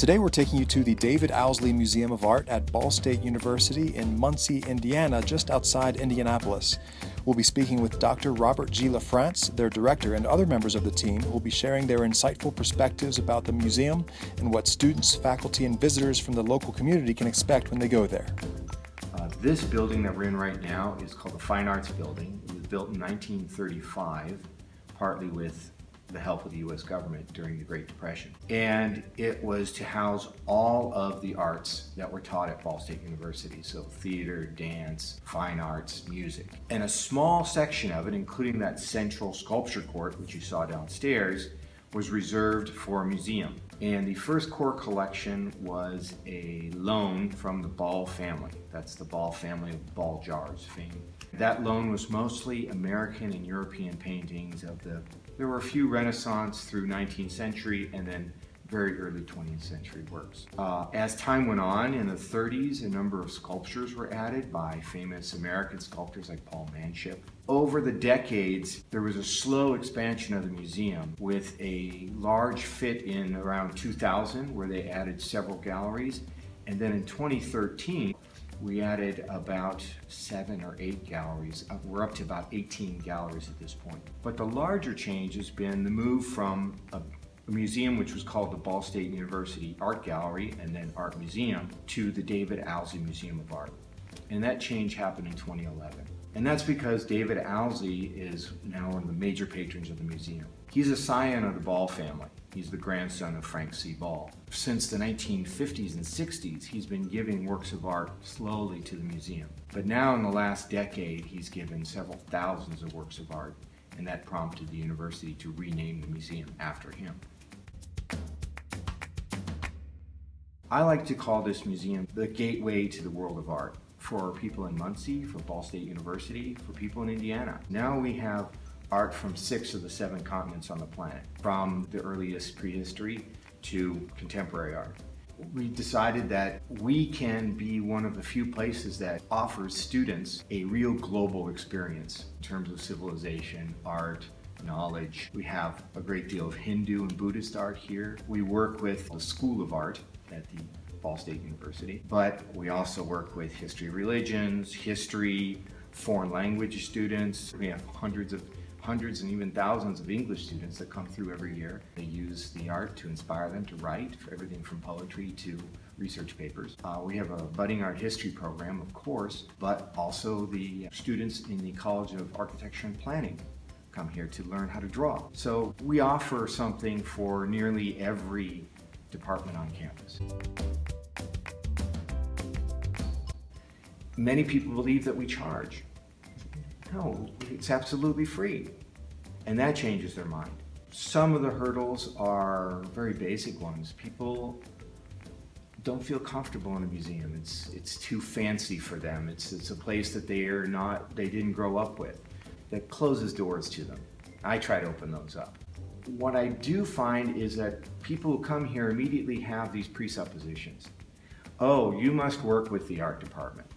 Today we're taking you to the David Owsley Museum of Art at Ball State University in Muncie, Indiana, just outside Indianapolis. We'll be speaking with Dr. Robert G. LaFrance, their director, and other members of the team who will be sharing their insightful perspectives about the museum and what students, faculty, and visitors from the local community can expect when they go there. This building that we're in right now is called the Fine Arts Building. It was built in 1935, partly with the help of the U.S. government during the Great Depression. And it was to house all of the arts that were taught at Ball State University, so theater, dance, fine arts, music. And a small section of it, including that central sculpture court, which you saw downstairs, was reserved for a museum. And the first core collection was a loan from the Ball family. That's the Ball family of ball jars fame. That loan was mostly American and European paintings there were a few Renaissance through 19th century and then very early 20th century works. As time went on, in the 30s, a number of sculptures were added by famous American sculptors like Paul Manship. Over the decades, there was a slow expansion of the museum with a large fit in around 2000 where they added several galleries. And then in 2013, we added about 7 or 8 galleries. We're up to about 18 galleries at this point. But the larger change has been the move from a museum which was called the Ball State University Art Gallery and then Art Museum to the David Owsley Museum of Art. And that change happened in 2011. And that's because David Owsley is now one of the major patrons of the museum. He's a scion of the Ball family. He's the grandson of Frank C. Ball. Since the 1950s and 60s, he's been giving works of art slowly to the museum. But now in the last decade, he's given several thousands of works of art, and that prompted the university to rename the museum after him. I like to call this museum the gateway to the world of art for people in Muncie, for Ball State University, for people in Indiana. Now we have art from 6 of the 7 continents on the planet, from the earliest prehistory to contemporary art. We decided that we can be one of the few places that offers students a real global experience in terms of civilization, art, knowledge. We have a great deal of Hindu and Buddhist art here. We work with the School of Art at the Ball State University, but we also work with history of religions, history, foreign language students. We have hundreds and even thousands of English students that come through every year. They use the art to inspire them to write, for everything from poetry to research papers. We have a budding art history program, of course, but also the students in the College of Architecture and Planning come here to learn how to draw. So we offer something for nearly every department on campus. Many people believe that we charge. No, it's absolutely free. And that changes their mind. Some of the hurdles are very basic ones. People don't feel comfortable in a museum. It's too fancy for them. It's a place that they didn't grow up with, that closes doors to them. I try to open those up. What I do find is that people who come here immediately have these presuppositions. Oh, you must work with the art department.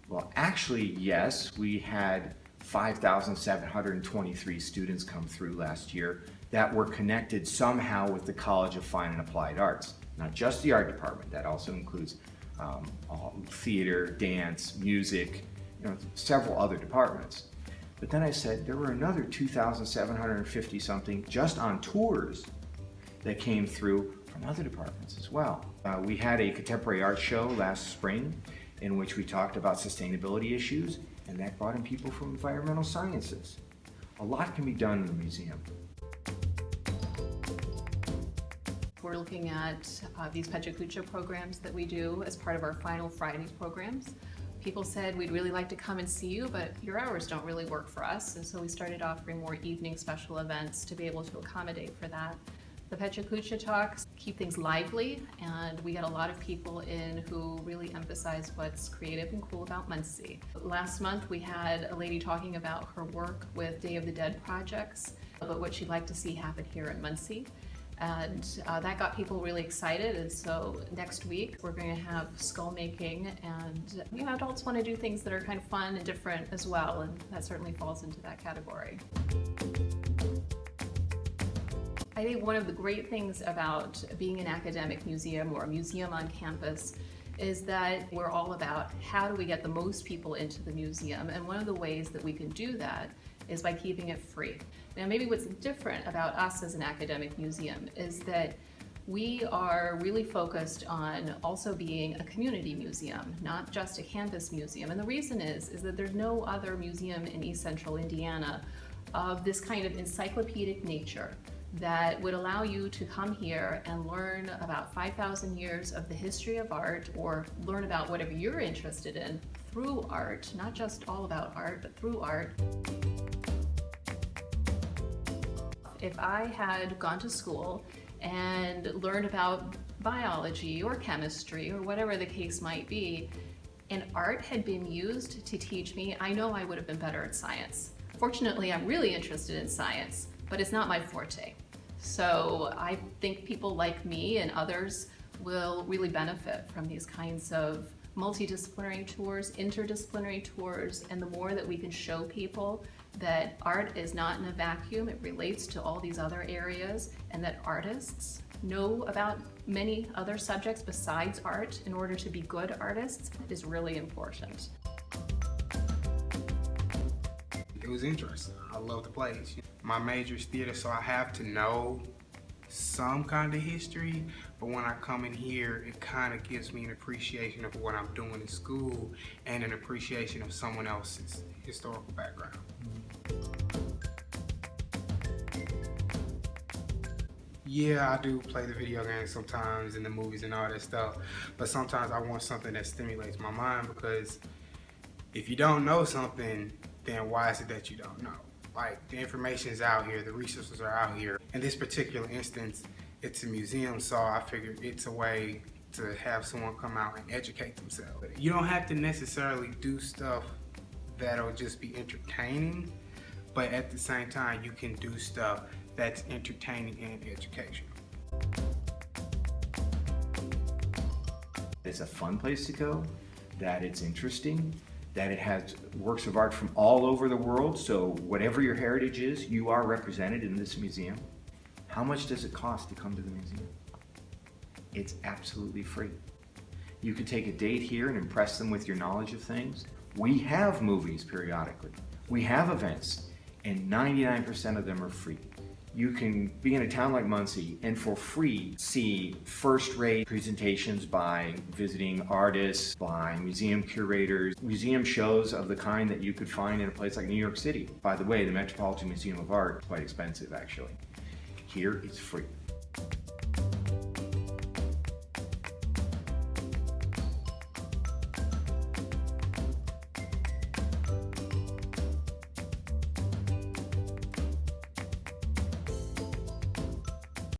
Well, actually, yes, we had 5,723 students come through last year that were connected somehow with the College of Fine and Applied Arts. Not just the art department, that also includes theater, dance, music, several other departments. But then I said there were another 2,750 something just on tours that came through from other departments as well. We had a contemporary art show last spring in which we talked about sustainability issues, and that brought in people from environmental sciences. A lot can be done in the museum. We're looking at these Pecha Kucha programs that we do as part of our Final Fridays programs. People said, we'd really like to come and see you, but your hours don't really work for us. And so we started offering more evening special events to be able to accommodate for that. The Pecha Kucha talks keep things lively, and we get a lot of people in who really emphasize what's creative and cool about Muncie. Last month we had a lady talking about her work with Day of the Dead projects, but what she'd like to see happen here in Muncie. And that got people really excited, and so next week we're going to have skull making, and adults want to do things that are kind of fun and different as well, and that certainly falls into that category. I think one of the great things about being an academic museum or a museum on campus is that we're all about how do we get the most people into the museum, and one of the ways that we can do that is by keeping it free. Now, maybe what's different about us as an academic museum is that we are really focused on also being a community museum, not just a campus museum. And the reason is that there's no other museum in East Central Indiana of this kind of encyclopedic nature that would allow you to come here and learn about 5,000 years of the history of art, or learn about whatever you're interested in through art, not just all about art, but through art. If I had gone to school and learned about biology or chemistry or whatever the case might be, and art had been used to teach me, I know I would have been better at science. Fortunately, I'm really interested in science, but it's not my forte. So I think people like me and others will really benefit from these kinds of multidisciplinary tours, interdisciplinary tours, and the more that we can show people that art is not in a vacuum, it relates to all these other areas, and that artists know about many other subjects besides art in order to be good artists is really important. It was interesting. I love the place. My major is theater, so I have to know some kind of history, but when I come in here, it kind of gives me an appreciation of what I'm doing in school and an appreciation of someone else's historical background. Yeah, I do play the video games sometimes and the movies and all that stuff, but sometimes I want something that stimulates my mind, because if you don't know something, then why is it that you don't know? Like, the information is out here, the resources are out here. In this particular instance, it's a museum, so I figured it's a way to have someone come out and educate themselves. You don't have to necessarily do stuff that'll just be entertaining, but at the same time, you can do stuff that's entertaining and educational. It's a fun place to go, that it's interesting, that it has works of art from all over the world, so whatever your heritage is, you are represented in this museum. How much does it cost to come to the museum? It's absolutely free. You could take a date here and impress them with your knowledge of things. We have movies periodically. We have events, and 99% of them are free. You can be in a town like Muncie and for free see first-rate presentations by visiting artists, by museum curators, museum shows of the kind that you could find in a place like New York City. By the way, the Metropolitan Museum of Art is quite expensive, actually. Here it's free.